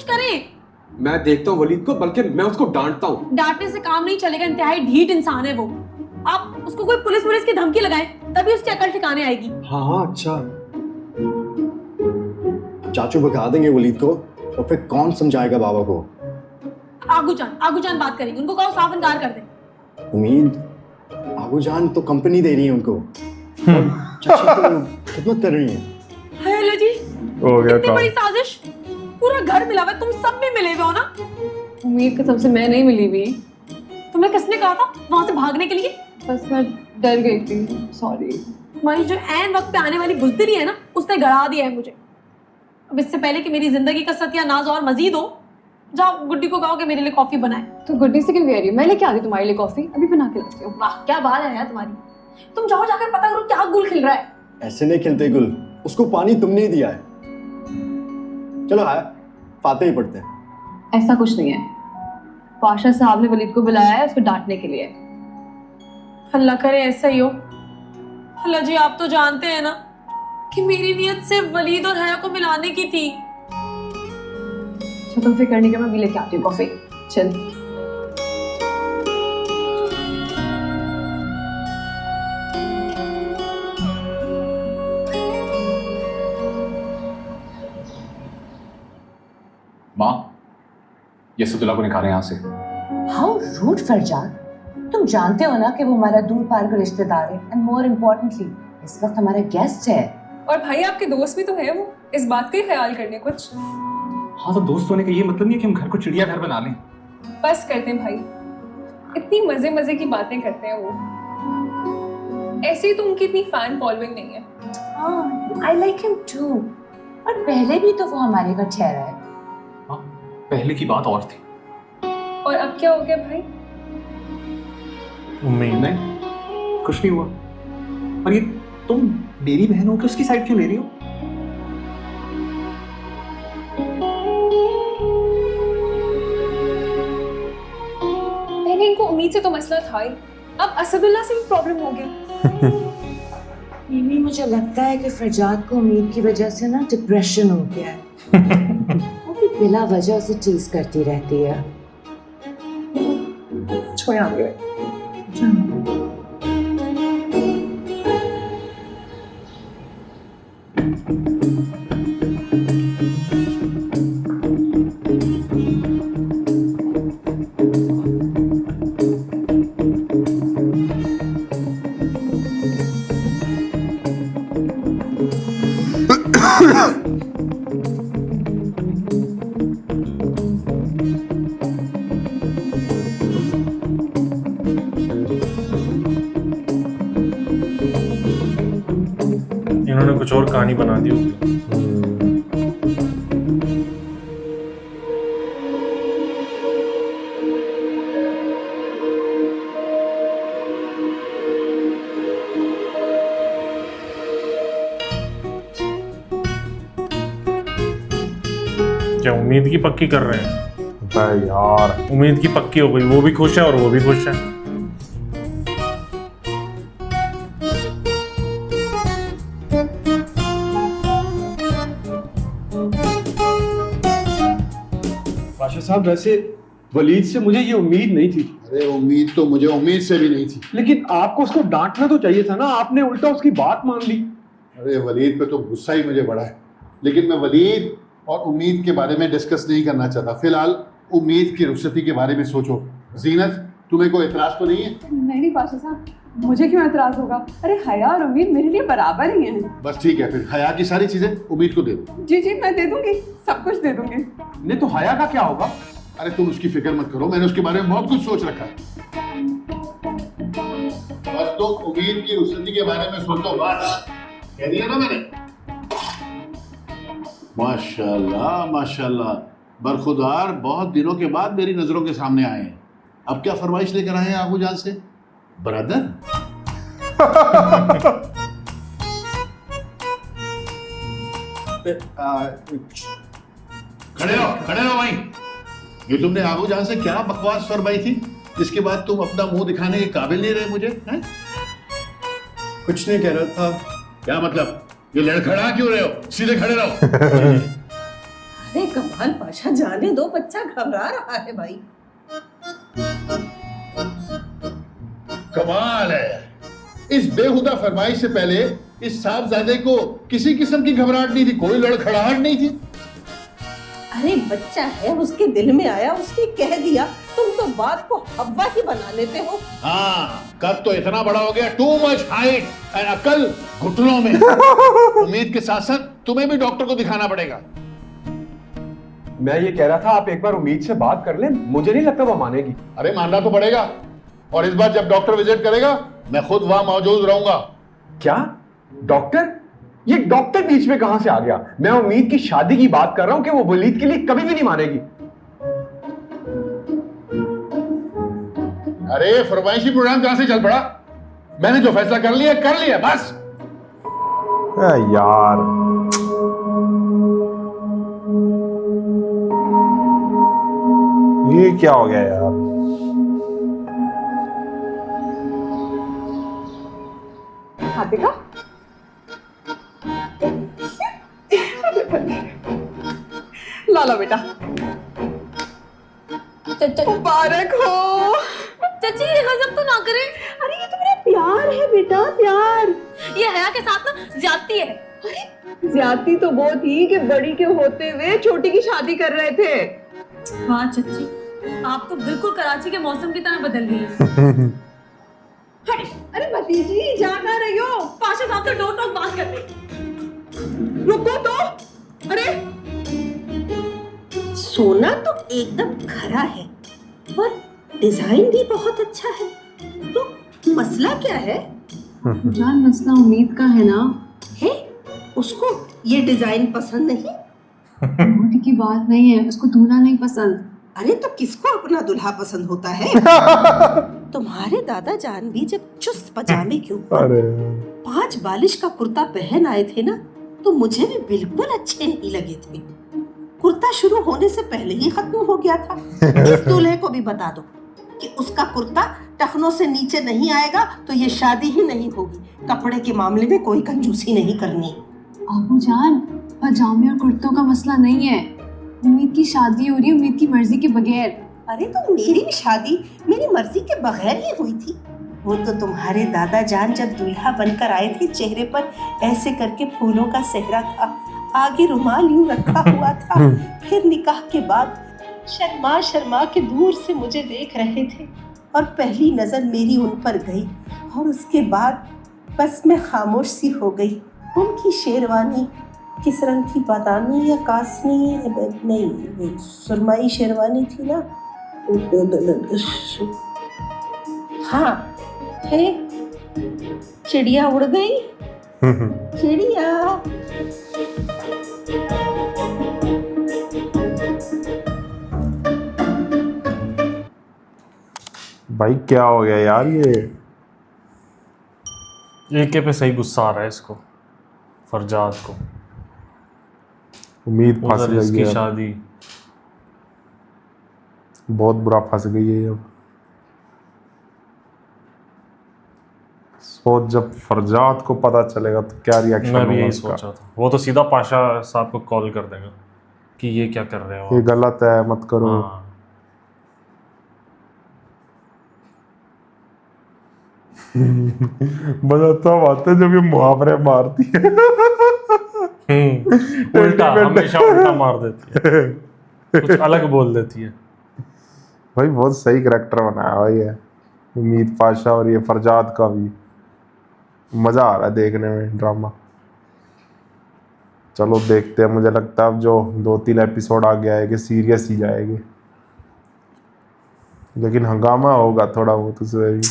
करें। मैं देखता हूँ वलीद को, बल्कि मैं उसको डांटता हूँ। डांटने से काम नहीं चलेगा, इंतहाई ढीठ इंसान है वो। आप उसको कोई पुलिस की धमकी लगाएं, तभी उसकी अकल ठिकाने आएगी। हाँ अच्छा, चाचू भगा देंगे वलीद को, और फिर कौन समझाएगा बाबा को? आगू जान बात करेंगे, उनको कहो साफ इनकार कर दे। उम्मीद, आगू जान तो कंपनी दे रही है उनको, और चाची तो खिदमत कर रही है। हेलो जी, हो गया इतनी काम। बड़ी साजिश, पूरा घर मिला हुआ है, तुम सब भी मिले हुए हो ना। उम्मीद कसम से मैं नहीं मिली हुई, तुम्हें किसने कहा था वहां से भागने के लिए? बस मैं डर गई थी, सॉरी। तुम्हारी जो ऐन वक्त पे आने वाली बुज़दिली है ना, उसने गड़ा दिया है मुझे। अब इससे पहले कि मेरी जिंदगी का सत्यानाश और मजीद हो, जाओ गुड्डी को कहो कि मेरे लिए कॉफी बनाए। तो गुड्डी से क्यों कह रही है? मैं लेके आ गई तुम्हारे लिए कॉफी, अभी बना के लाती हूँ। वाह क्या बात है यार तुम्हारी। तुम जाओ जाकर पता करो क्या गुल खिल रहा है। ऐसे नहीं खिलते गुल, उसको पानी तुमने ही दिया है। चलो है, फाते ही पढ़ते हैं। ऐसा कुछ नहीं है, पाशा साहब ने वलीद को बुलाया है उसको डांटने के लिए। अल्लाह करे ऐसा ही हो। अल्लाह जी, आप तो जानते हैं ना कि मेरी नीयत सिर्फ वलीद और हया को मिलाने की थी। तो तुम फिक्र नहीं कर, मैं भी लेके आती हूँ कॉफी। चल। माँ, ये सदुल्ला को निकालें यहाँ से। हाउ रूड फरजाद, तुम जानते हो ना कि वो हमारा दूर पार का रिश्तेदार है, एंड मोर इम्पोर्टेंटली इस वक्त हमारा गेस्ट है। और भाई आपके दोस्त भी तो है, वो इस बात का ही ख्याल करने कुछ। हाँ तो दोस्त होने का ये मतलब नहीं है कि हम घर को चिड़ियाघर बना लें। बस करते हैं भाई, इतनी मजे मजे की बातें करते हैं वो। ऐसे ही तो उनकी इतनी फैन फॉलोइंग नहीं है। हाँ, आई लाइक हिम टू। और पहले भी तो वो हमारे घर ठहरा है। हाँ, पहले की बात और थी। और अब क्या हो गया भाई? उम्मीद नहीं, कुछ नहीं हुआ। और ये तुम मेरी बहन हो कि उसकी साइड क्यों ले रही हो? पहले इनको उम्मीद से तो मसला था ही, अब असदुल्ला से भी प्रॉब्लम हो गया। मिमी, मुझे लगता है कि फरजाद को उम्मीद की वजह से ना डिप्रेशन हो गया है। वो भी बिला वजह उसे टीज करती रहती है। छोड़ आ गए। इन्होंने कुछ और कहानी बना दी होगी। क्या उम्मीद की पक्की कर रहे हैं? भाई यार, उम्मीद की पक्की हो गई, वो भी खुश है और वो भी खुश है। पाशा साहब, वैसे वलीद से मुझे ये उम्मीद नहीं थी। अरे उम्मीद तो मुझे उम्मीद से भी नहीं थी। लेकिन आपको उसको डांटना तो चाहिए था ना, आपने उल्टा उसकी बात मान ली। अरे वलीद पे तो गुस्सा ही मुझे बड़ा है, लेकिन मैं वलीद और उम्मीद के बारे में डिस्कस नहीं करना चाहता। फिलहाल उम्मीद की रुखसती के बारे में सोचो। जीनत, तुम्हें कोई एतराज तो नहीं है? नहीं पाशा साहब, मुझे क्यों एतराज होगा? अरे हया और उम्मीद मेरे लिए बराबर ही हैं। बस ठीक है, फिर हया की सारी चीजें उम्मीद को दे दो। जी जी, मैं दे दूंगी, सब कुछ दे दूंगी। नहीं तो हया का क्या होगा? अरे तुम उसकी फिक्र मत करो, मैंने उसके बारे में बहुत कुछ सोच रखा है। बस तुम उम्मीद की रुखसती के बारे में सोचो, बस कह दिया ना मैंने। माशाल्लाह माशाल्लाह, बरखुदार बहुत दिनों के बाद मेरी नजरों के सामने आए हैं। अब क्या फरमाइश लेकर आए हैं आगू जान से? ब्रदर खड़े रहो भाई। ये तुमने आगू जान से क्या बकवास फरमाई थी, जिसके बाद तुम अपना मुंह दिखाने के काबिल नहीं रहे मुझे? हैं? कुछ नहीं कह रहा था। क्या मतलब? ये लड़खड़ा क्यों रहे हो? सीधे खड़े रहो। अरे कमाल पाशा, जाने दो, बच्चा घबरा रहा है भाई। कमाल है, इस बेहुदा फरमाइश से पहले इस साहबजादे को किसी किस्म की घबराहट नहीं थी, कोई लड़खड़ाहट नहीं थी। अरे बच्चा है, उसके दिल में आया, उसने कह दिया, तुम तो बात को हवा ही बना लेते हो। हाँ, कद तो इतना बड़ा हो गया, टू मच हाइट एंड अकल घुटनों में। उम्मीद के साथ साथ तुम्हें भी डॉक्टर को दिखाना पड़ेगा। मैं ये कह रहा था आप एक बार उम्मीद से बात कर लें, मुझे नहीं लगता वो मानेगी। अरे मानना तो पड़ेगा, और इस बार जब डॉक्टर विजिट करेगा मैं खुद वहां मौजूद रहूंगा। क्या डॉक्टर? ये डॉक्टर बीच में कहां से आ गया? मैं उम्मीद की शादी की बात कर रहा हूं कि वो वलीद के लिए कभी भी नहीं मानेगी। अरे फरमाइशी प्रोग्राम कहां से चल पड़ा? मैंने जो फैसला कर लिया बस। यार ये क्या हो गया यार? हातिका, ला लो बेटा, मुबारक हो। चाची ये गजब तो ना करे। अरे ये तो मेरा प्यार है बेटा, प्यार। ये हया के साथ ना ज्यादती है। ज्यादती तो वो थी कि बड़ी के होते हुए छोटी की शादी कर रहे थे। वाह चाची, आप तो बिल्कुल कराची के मौसम की तरह बदल गई हैं। अरे भतीजी, जा कहाँ रही हो? पाशा साहब तो डोर टॉक बात कर रहे। रुको तो। अरे सोना तो एकदम खरा है और डिजाइन भी बहुत अच्छा है, तो मसला क्या है? जान, मसला उम्मीद का है ना। है? उसको ये डिजाइन पसंद नहीं? मोटी की बात नहीं है, उसको दूल्हा नहीं पसंद। अरे तो किसको अपना दूल्हा पसंद होता है? तुम्हारे दादा जान भी जब चुस्त पजामे के ऊपर 5 बालिश का कुर्ता पहन आए थे ना, तो मुझे भी बिल्कुल अच्छे नहीं लगे थे। कुर्ता शुरू होने से पहले ही खत्म हो गया था। इस दूल्हे को भी बता दो कि उसका कुर्ता टखनों से नीचे नहीं आएगा तो ये शादी ही नहीं होगी। कपड़े के मामले में कोई कंजूसी नहीं करनी। आबू जान, पजामे और कुर्तों का मसला नहीं है, उम्मीद की शादी हो रही है उम्मीद की मर्जी के बगैर। अरे तो मेरी भी शादी मेरी मर्जी के बगैर ही हुई थी। वो तो तुम्हारे दादा जान जब दूल्हा बनकर आए थे, चेहरे पर ऐसे करके फूलों का सेहरा था, आगे रुमाल यूं रखा हुआ था। फिर निकाह के बाद शर्मा शर्मा के दूर से मुझे देख रहे थे और पहली नजर मेरी उन पर गई और उसके बाद बस मैं खामोश सी हो गई। उनकी शेरवानी किस रंग की, बादामी या कासनी? नहीं, सुरमई शेरवानी थी ना। हाँ है, चिड़िया उड़ गई। चिड़िया। भाई क्या हो गया यार? ये के पे सही गुस्सा आ रहा है इसको, फरजाद को। उम्मीद फंस उधर गई इसकी है, शादी बहुत बुरा फंस गई है अब। सोच जब फरजाद को पता चलेगा तो क्या रिएक्शन मैं होगा भी यही उसका। सोचा था। वो तो सीधा पाशा साहब को कॉल कर देगा कि ये क्या कर रहे हो ये आप? गलत है, मत करो। हाँ। मजा तब आता है जब ये मुहावरे मारती है। उल्टा, हमेशा उल्टा मार देती है, कुछ अलग बोल देती है। भाई बहुत सही करैक्टर बनाया भाई है उम्मीद पाशा, और ये फरजाद का भी मजा आ रहा है देखने में ड्रामा। चलो देखते हैं, मुझे लगता है अब जो 2-3 एपिसोड आ गया है कि सीरियस ही जाएगी, लेकिन हंगामा होगा थोड़ा बहुत उसमें भी।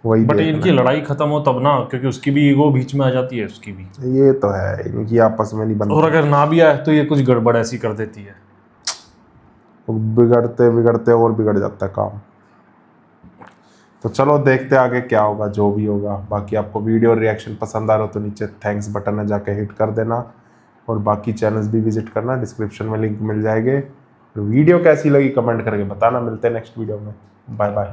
वही बट देखना इनकी है। लड़ाई खत्म हो तब ना, क्योंकि उसकी भी ईगो बीच में आ जाती है, उसकी भी। ये तो है, इनकी आपस में नहीं बनती। और अगर ना भी आए तो ये कुछ गड़बड़ ऐसी कर देती है। बिगड़ते बिगड़ते और बिगड़ जाता है काम। तो चलो देखते आगे क्या होगा, जो भी होगा। बाकी आपको वीडियो रिएक्शन पसंद आ रहा हो तो नीचे थैंक्स बटन है, जाके हिट कर देना, और बाकी चैनल्स भी विजिट करना, डिस्क्रिप्शन में लिंक मिल जाएंगे। वीडियो कैसी लगी कमेंट करके बताना। मिलते हैं नेक्स्ट वीडियो में, बाय बाय।